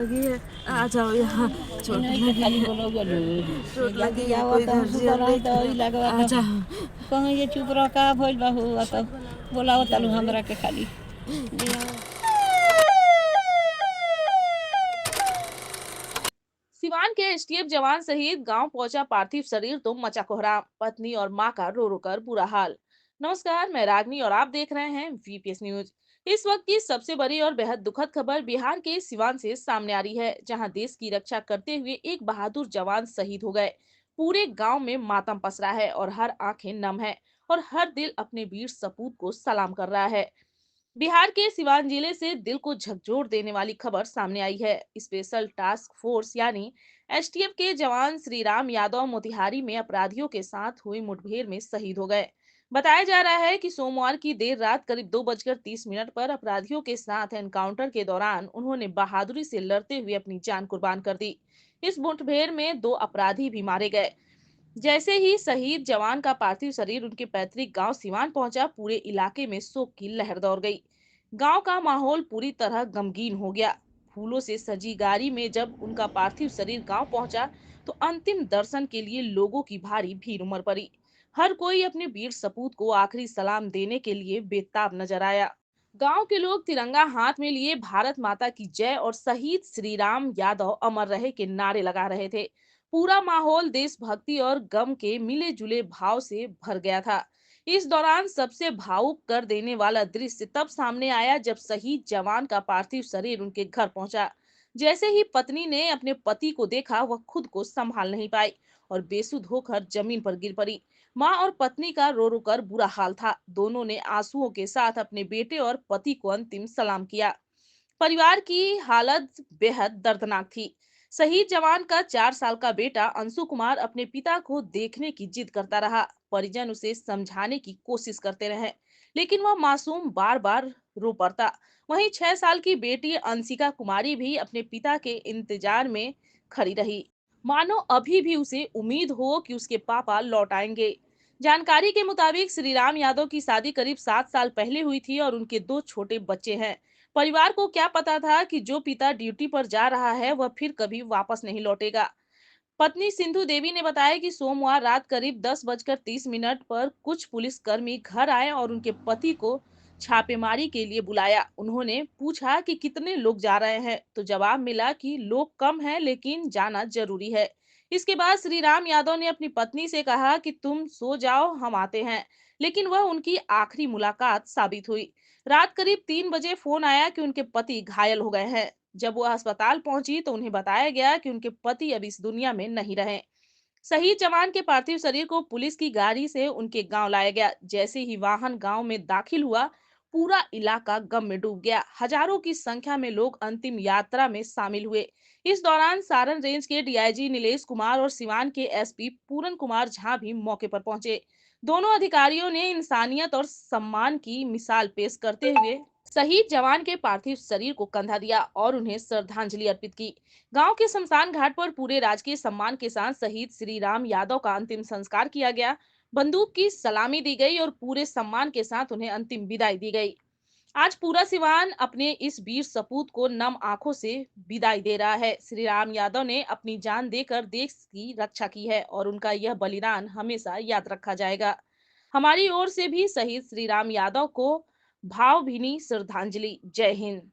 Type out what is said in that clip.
लगी है। आ जाओ यहाँ, चोट लगी खाली है, बोलो गलो चोट लगी लगी है, आवा कोई तो गार्जियन सुपर आई लेके तो आओ। ई लगवा आ तो जाओ। कहीं ये चुप रह का भइल बा हो तो बोलाओ तलू हमरा के खाली ले आओ। सिवान के एसटीएफ जवान सहित गांव पहुंचा पार्थिव शरीर तो मचा कोहराम, पत्नी और मां का रो रो कर बुरा हाल। नमस्कार, मैं रागनी और आप देख रहे हैं वीपीएस न्यूज। इस वक्त की सबसे बड़ी और बेहद दुखद खबर बिहार के सिवान से सामने आ रही है, जहां देश की रक्षा करते हुए एक बहादुर जवान शहीद हो गए। पूरे गांव में मातम पसरा है और हर आंखें नम है और हर दिल अपने वीर सपूत को सलाम कर रहा है। बिहार के सिवान जिले से दिल को झकझोर देने वाली खबर सामने आई है। स्पेशल टास्क फोर्स यानी एसटीएफ के जवान श्री राम यादव मोतिहारी में अपराधियों के साथ हुई मुठभेड़ में शहीद हो गए। बताया जा रहा है कि सोमवार की देर रात करीब 2:30 पर अपराधियों के साथ एनकाउंटर के दौरान उन्होंने बहादुरी से लड़ते हुए अपनी जान कुर्बान कर दी। इस मुठभेड़ में 2 अपराधी भी मारे गए। जैसे ही शहीद जवान का पार्थिव शरीर उनके पैतृक गांव सिवान पहुंचा, पूरे इलाके में शोक की लहर दौड़ गई। गांव का माहौल पूरी तरह गमगीन हो गया। फूलों से सजी गाड़ी में जब उनका पार्थिव शरीर गांव पहुंचा, तो अंतिम दर्शन के लिए लोगों की भारी भीड़ उमड़ पड़ी। हर कोई अपने वीर सपूत को आखिरी सलाम देने के लिए बेताब नजर आया। गांव के लोग तिरंगा हाथ में लिए भारत माता की जय और शहीद श्री राम यादव अमर रहे के नारे लगा रहे थे। पूरा माहौल देशभक्ति और गम के मिले जुले भाव से भर गया था। इस दौरान सबसे भावुक कर देने वाला दृश्य तब सामने आया जब शहीद जवान का पार्थिव शरीर उनके घर पहुंचा। जैसे ही पत्नी ने अपने पति को देखा, वह खुद को संभाल नहीं पाई और बेसुध होकर जमीन पर गिर पड़ी। मां और पत्नी का रो रो कर बुरा हाल था। दोनों ने आंसुओं के साथ अपने बेटे और पति को अंतिम सलाम किया। परिवार की हालत बेहद दर्दनाक थी। शहीद जवान का 4 साल का बेटा अंशु कुमार अपने पिता को देखने की जिद करता रहा। परिजन उसे समझाने की कोशिश करते रहे, लेकिन वह मासूम बार बार रो पड़ता। वहीं 6 साल की बेटी अंशिका कुमारी भी अपने पिता के इंतजार में खड़ी रही, मानो अभी भी उसे उम्मीद हो कि उसके पापा लौट आएंगे। जानकारी के मुताबिक श्री राम यादव की शादी करीब 7 साल पहले हुई थी और उनके 2 छोटे बच्चे हैं। परिवार को क्या पता था कि जो पिता ड्यूटी पर जा रहा है वह फिर कभी वापस नहीं लौटेगा। पत्नी सिंधु देवी ने बताया कि सोमवार रात करीब 10:30 पर कुछ पुलिसकर्मी घर आए और उनके पति को छापेमारी के लिए बुलाया। उन्होंने पूछा कि कितने लोग जा रहे हैं, तो जवाब मिला कि लोग कम हैं लेकिन जाना जरूरी है। इसके बाद श्री राम यादव ने अपनी पत्नी से कहा कि तुम सो जाओ, हम आते हैं। लेकिन वह उनकी आखिरी मुलाकात साबित हुई। रात करीब 3 बजे फोन आया कि उनके पति घायल हो गए हैं। जब वो अस्पताल पहुंची तो उन्हें बताया गया कि उनके पति अब इस दुनिया में नहीं रहे। शहीद जवान के पार्थिव शरीर को पुलिस की गाड़ी से उनके गांव लाया गया। जैसे ही वाहन गांव में दाखिल हुआ, पूरा इलाका गम में डूब गया। हजारों की संख्या में लोग अंतिम यात्रा में शामिल हुए। इस दौरान सारण रेंज के डीआईजी नीलेश कुमार और सिवान के एसपी पूरन कुमार झा भी मौके पर पहुंचे। दोनों अधिकारियों ने इंसानियत और सम्मान की मिसाल पेश करते हुए शहीद जवान के पार्थिव शरीर को कंधा दिया और उन्हें श्रद्धांजलि अर्पित की। गांव के शमशान घाट पर पूरे राजकीय सम्मान के साथ शहीद श्री राम यादव का अंतिम संस्कार किया गया। बंदूक की सलामी दी गई और पूरे सम्मान के साथ उन्हें अंतिम विदाई दी गई। आज पूरा सिवान अपने इस वीर सपूत को नम आंखों से विदाई दे रहा है। श्री राम यादव ने अपनी जान देकर देश की रक्षा की है और उनका यह बलिदान हमेशा याद रखा जाएगा। हमारी ओर से भी शहीद श्री राम यादव को भावभीनी श्रद्धांजलि। जय हिंद।